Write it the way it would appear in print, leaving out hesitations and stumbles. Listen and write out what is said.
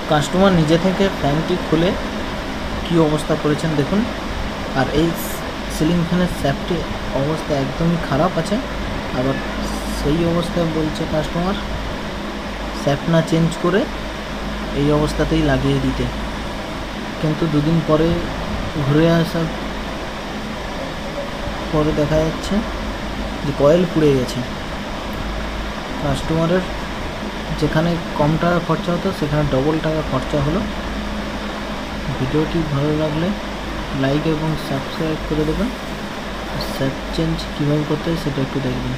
Customer নিজে থেকে ফ্যানটি খুলে কি অবস্থা করেছেন দেখুন। আর এই সিলিং ফ্যানের শ্যাফটটি অবস্থা একদমই খারাপ আছে। আবার সেই অবস্থায় বলছে কাস্টমার শ্যাফট না চেঞ্জ করে এই অবস্থাতেই লাগিয়ে দিতে, কিন্তু দুদিন পরে ঘুরে আসার পরে দেখা যাচ্ছে যে কয়েল পুড়ে গেছে। কাস্টমারের যেখানে কম টাকা খরচা হতো সেখানে ডবল টাকা খরচা হলো। ভিডিওটি ভালো লাগলে লাইক এবং সাবস্ক্রাইব করে দেবেন। শ্যাফট চেঞ্জ কীভাবে করতে হয় সেটা একটু দেখবেন।